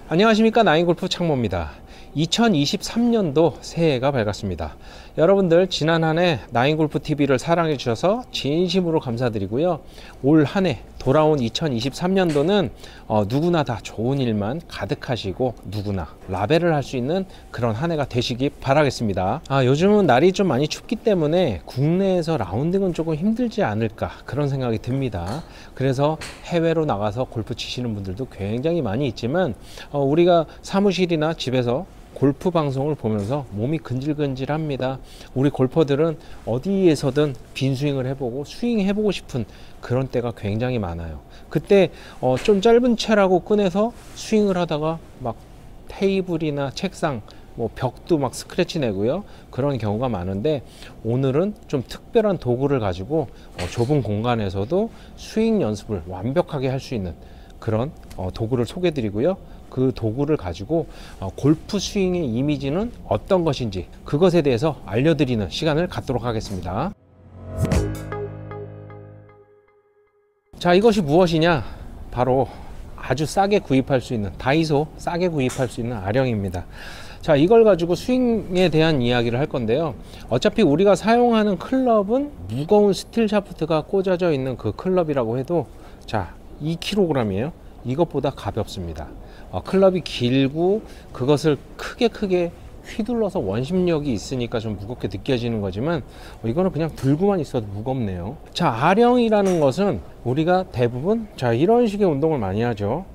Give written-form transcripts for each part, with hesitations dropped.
안녕하십니까, 나인골프 창모입니다. 2023년도 새해가 밝았습니다. 여러분들 지난 한 해 나인골프TV를 사랑해 주셔서 진심으로 감사드리고요. 올 한 해 돌아온 2023년도는 누구나 다 좋은 일만 가득하시고 누구나 라벨을 할 수 있는 그런 한 해가 되시기 바라겠습니다. 요즘은 날이 좀 많이 춥기 때문에 국내에서 라운딩은 조금 힘들지 않을까 그런 생각이 듭니다. 그래서 해외로 나가서 골프 치시는 분들도 굉장히 많이 있지만 우리가 사무실이나 집에서 골프 방송을 보면서 몸이 근질근질합니다. 우리 골퍼들은 어디에서든 빈스윙을 해보고 스윙 해보고 싶은 그런 때가 굉장히 많아요. 그때 좀 짧은 채라고 꺼내서 스윙을 하다가 막 테이블이나 책상, 벽도 막 스크래치 내고요. 그런 경우가 많은데 오늘은 좀 특별한 도구를 가지고 좁은 공간에서도 스윙 연습을 완벽하게 할 수 있는 그런 도구를 소개해 드리고요. 그 도구를 가지고 골프 스윙의 이미지는 어떤 것인지 그것에 대해서 알려드리는 시간을 갖도록 하겠습니다. 자, 이것이 무엇이냐? 바로 아주 싸게 구입할 수 있는, 다이소 싸게 구입할 수 있는 아령입니다. 자, 이걸 가지고 스윙에 대한 이야기를 할 건데요. 어차피 우리가 사용하는 클럽은 무거운 스틸 샤프트가 꽂아져 있는 그 클럽이라고 해도 자, 2kg이에요. 이것보다 가볍습니다. 클럽이 길고 그것을 크게 휘둘러서 원심력이 있으니까 좀 무겁게 느껴지는 거지만 이거는 그냥 들고만 있어도 무겁네요. 자, 아령이라는 것은 우리가 대부분 자, 이런 식의 운동을 많이 하죠.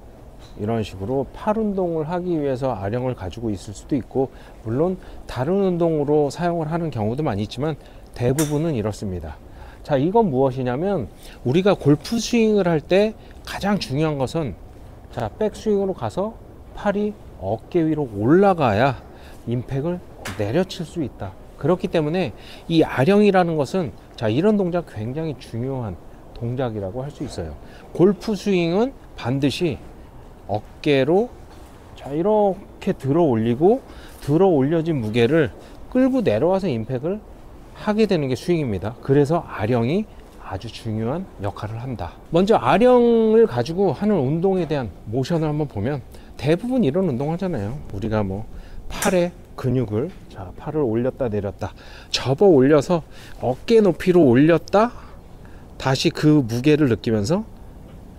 이런 식으로 팔 운동을 하기 위해서 아령을 가지고 있을 수도 있고, 물론 다른 운동으로 사용을 하는 경우도 많이 있지만 대부분은 이렇습니다. 자, 이건 무엇이냐면 우리가 골프 스윙을 할 때 가장 중요한 것은 자, 백스윙으로 가서 팔이 어깨 위로 올라가야 임팩을 내려칠 수 있다. 그렇기 때문에 이 아령이라는 것은 자, 이런 동작 굉장히 중요한 동작이라고 할 수 있어요. 골프 스윙은 반드시 어깨로 자, 이렇게 들어 올리고 들어 올려진 무게를 끌고 내려와서 임팩을 하게 되는 게 스윙입니다. 그래서 아령이 아주 중요한 역할을 한다. 먼저 아령을 가지고 하는 운동에 대한 모션을 한번 보면 대부분 이런 운동 하잖아요. 우리가 팔의 근육을 자, 팔을 올렸다 내렸다 접어 올려서 어깨 높이로 올렸다 다시 그 무게를 느끼면서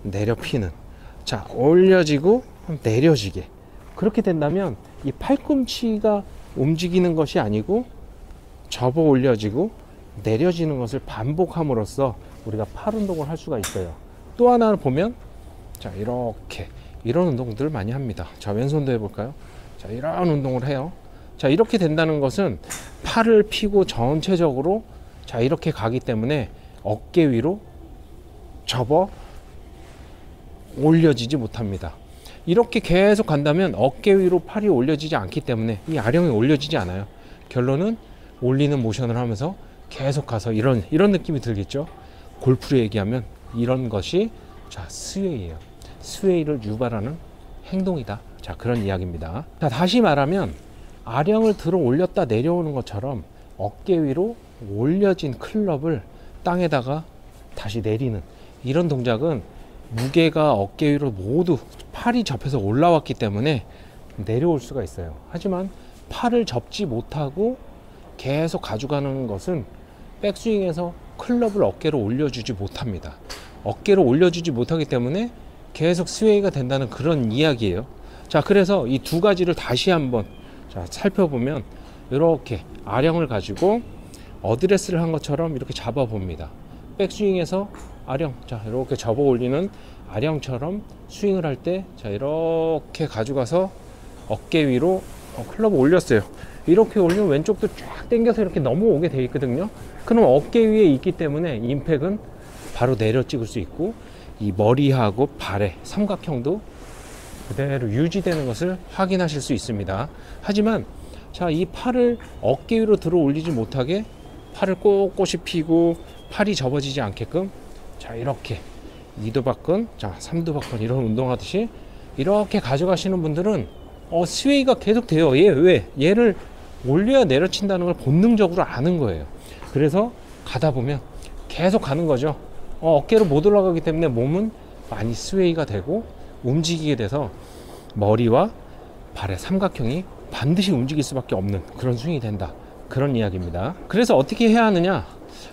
내려 피는, 자, 올려지고 내려지게. 그렇게 된다면 이 팔꿈치가 움직이는 것이 아니고 접어 올려지고 내려지는 것을 반복함으로써 우리가 팔 운동을 할 수가 있어요. 또 하나를 보면 자, 이렇게 이런 운동들을 많이 합니다. 자, 왼손도 해볼까요? 자, 이런 운동을 해요. 자, 이렇게 된다는 것은 팔을 펴고 전체적으로 자, 이렇게 가기 때문에 어깨 위로 접어 올려지지 못합니다. 이렇게 계속 간다면 어깨 위로 팔이 올려지지 않기 때문에 이 아령이 올려지지 않아요. 결론은 올리는 모션을 하면서 계속 가서 이런 느낌이 들겠죠. 골프로 얘기하면 이런 것이 자, 스웨이예요. 스웨이를 유발하는 행동이다. 자, 그런 이야기입니다. 자, 다시 말하면 아령을 들어 올렸다 내려오는 것처럼 어깨 위로 올려진 클럽을 땅에다가 다시 내리는 이런 동작은 무게가 어깨 위로 모두 팔이 접해서 올라왔기 때문에 내려올 수가 있어요. 하지만 팔을 접지 못하고 계속 가져가는 것은 백스윙에서 클럽을 어깨로 올려주지 못합니다. 어깨로 올려주지 못하기 때문에 계속 스웨이가 된다는 그런 이야기예요. 자, 그래서 이 두 가지를 다시 한번 자, 살펴보면 이렇게 아령을 가지고 어드레스를 한 것처럼 이렇게 잡아 봅니다. 백스윙에서 아령, 자, 이렇게 접어 올리는 아령처럼 스윙을 할 때 자, 이렇게 가져가서 어깨 위로 클럽을 올렸어요. 이렇게 올리면 왼쪽도 쫙 당겨서 이렇게 넘어오게 되어 있거든요. 그럼 어깨 위에 있기 때문에 임팩은 바로 내려 찍을 수 있고 이 머리하고 발의 삼각형도 그대로 유지되는 것을 확인하실 수 있습니다. 하지만 자, 이 팔을 어깨 위로 들어 올리지 못하게 팔을 꼿꼿이 펴고 팔이 접어지지 않게끔 자, 이렇게 2도박근, 자, 3도박근 이런 운동하듯이 이렇게 가져가시는 분들은 스웨이가 계속 돼요. 왜? 얘를 올려야 내려친다는 걸 본능적으로 아는 거예요. 그래서 가다 보면 계속 가는 거죠. 어깨로 못 올라가기 때문에 몸은 많이 스웨이가 되고 움직이게 돼서 머리와 발의 삼각형이 반드시 움직일 수밖에 없는 그런 스윙이 된다, 그런 이야기입니다. 그래서 어떻게 해야 하느냐,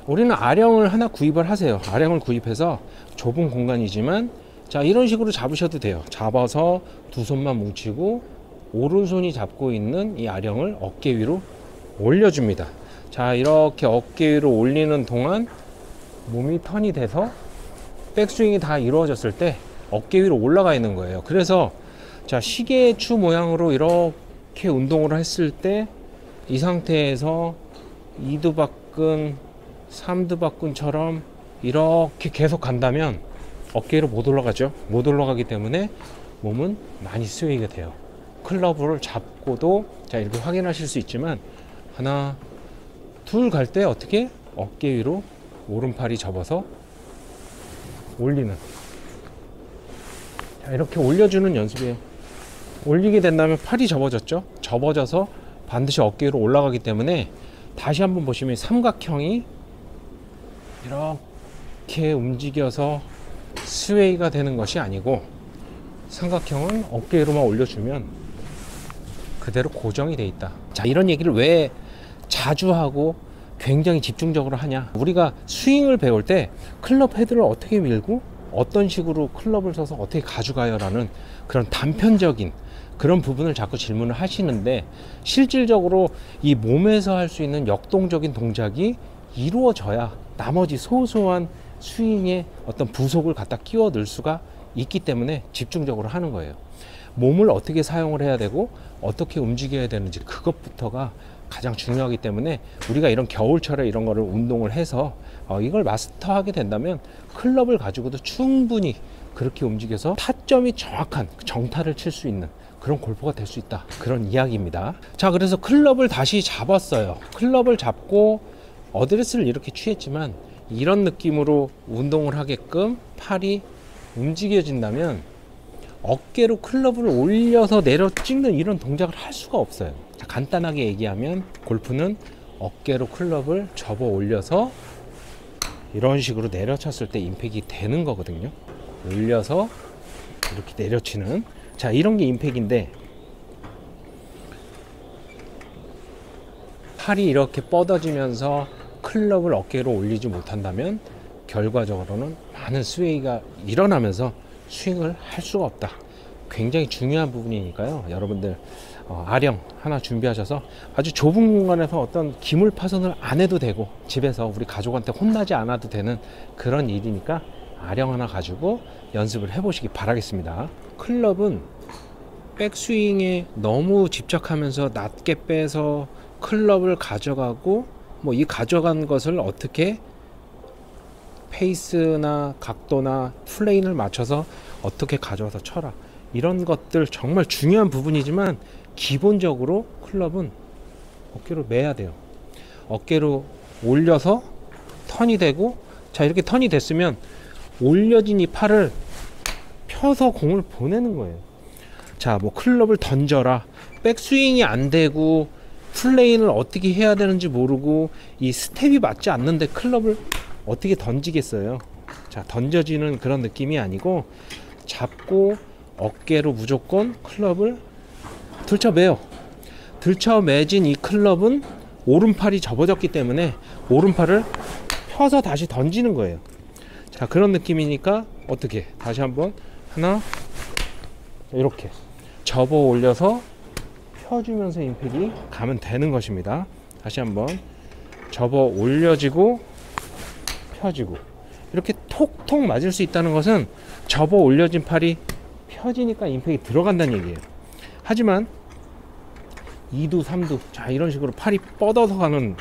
우리는 아령을 하나 구입을 하세요. 아령을 구입해서 좁은 공간이지만 자, 이런 식으로 잡으셔도 돼요. 잡아서 두 손만 뭉치고 오른손이 잡고 있는 이 아령을 어깨 위로 올려줍니다. 자, 이렇게 어깨 위로 올리는 동안 몸이 턴이 돼서 백스윙이 다 이루어졌을 때 어깨 위로 올라가 있는 거예요. 그래서 자, 시계의 추 모양으로 이렇게 운동을 했을 때 이 상태에서 2두 박근, 3두 박근처럼 이렇게 계속 간다면 어깨로 못 올라가죠. 못 올라가기 때문에 몸은 많이 스웨이가 돼요. 클럽을 잡고도 자, 이렇게 확인하실 수 있지만 하나, 둘 갈 때 어떻게 어깨 위로 오른팔이 접어서 올리는, 자, 이렇게 올려주는 연습이에요. 올리게 된다면 팔이 접어졌죠. 접어져서 반드시 어깨 위로 올라가기 때문에 다시 한번 보시면 삼각형이 이렇게 움직여서 스웨이가 되는 것이 아니고 삼각형은 어깨 위로만 올려주면 그대로 고정이 돼 있다. 자, 이런 얘기를 왜 자주 하고 굉장히 집중적으로 하냐, 우리가 스윙을 배울 때 클럽 헤드를 어떻게 밀고 어떤 식으로 클럽을 써서 어떻게 가져가요 라는 그런 단편적인 그런 부분을 자꾸 질문을 하시는데, 실질적으로 이 몸에서 할 수 있는 역동적인 동작이 이루어져야 나머지 소소한 스윙에 어떤 부속을 갖다 끼워 넣을 수가 있기 때문에 집중적으로 하는 거예요. 몸을 어떻게 사용을 해야 되고 어떻게 움직여야 되는지, 그것부터가 가장 중요하기 때문에 우리가 이런 겨울철에 이런 거를 운동을 해서 이걸 마스터하게 된다면 클럽을 가지고도 충분히 그렇게 움직여서 타점이 정확한 정타를 칠 수 있는 그런 골퍼가 될 수 있다, 그런 이야기입니다. 자, 그래서 클럽을 다시 잡았어요. 클럽을 잡고 어드레스를 이렇게 취했지만 이런 느낌으로 운동을 하게끔 팔이 움직여진다면 어깨로 클럽을 올려서 내려 찍는 이런 동작을 할 수가 없어요. 자, 간단하게 얘기하면 골프는 어깨로 클럽을 접어 올려서 이런 식으로 내려쳤을 때 임팩이 되는 거거든요. 올려서 이렇게 내려치는, 자, 이런 게 임팩인데, 팔이 이렇게 뻗어지면서 클럽을 어깨로 올리지 못한다면 결과적으로는 많은 스웨이가 일어나면서 스윙을 할 수가 없다. 굉장히 중요한 부분이니까요. 여러분들 아령 하나 준비하셔서 아주 좁은 공간에서 어떤 기물 파손을 안 해도 되고 집에서 우리 가족한테 혼나지 않아도 되는 그런 일이니까 아령 하나 가지고 연습을 해보시기 바라겠습니다. 클럽은 백스윙에 너무 집착하면서 낮게 빼서 클럽을 가져가고 뭐 이 가져간 것을 어떻게 페이스나 각도나 플레인을 맞춰서 어떻게 가져와서 쳐라, 이런 것들 정말 중요한 부분이지만 기본적으로 클럽은 어깨로 매야 돼요. 어깨로 올려서 턴이 되고, 자, 이렇게 턴이 됐으면 올려진 이 팔을 펴서 공을 보내는 거예요. 자, 뭐 클럽을 던져라, 백스윙이 안 되고 플레인을 어떻게 해야 되는지 모르고 이 스텝이 맞지 않는데 클럽을 어떻게 던지겠어요. 자, 던져지는 그런 느낌이 아니고 잡고 어깨로 무조건 클럽을 들쳐매요. 들쳐매진 이 클럽은 오른팔이 접어졌기 때문에 오른팔을 펴서 다시 던지는 거예요. 자, 그런 느낌이니까 어떻게 다시 한번 하나, 이렇게 접어 올려서 펴주면서 임팩이 가면 되는 것입니다. 다시 한번 접어 올려지고 펴지고, 이렇게 톡톡 맞을 수 있다는 것은 접어 올려진 팔이 펴지니까 임팩이 들어간다는 얘기예요. 하지만 2두 3두 자, 이런 식으로 팔이 뻗어서 가는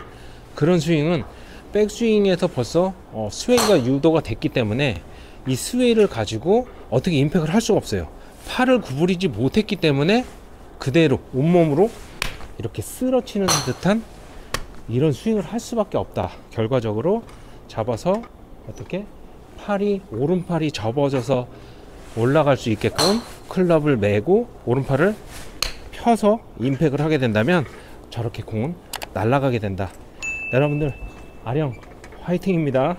그런 스윙은 백스윙에서 벌써 스웨이가 유도가 됐기 때문에 이 스웨이를 가지고 어떻게 임팩을 할 수가 없어요. 팔을 구부리지 못했기 때문에 그대로 온몸으로 이렇게 쓰러치는 듯한 이런 스윙을 할 수밖에 없다. 결과적으로 잡아서 어떻게 팔이, 오른팔이 접어져서 올라갈 수 있게끔 클럽을 메고 오른팔을 펴서 임팩을 하게 된다면 저렇게 공은 날아가게 된다. 여러분들 아령 화이팅입니다.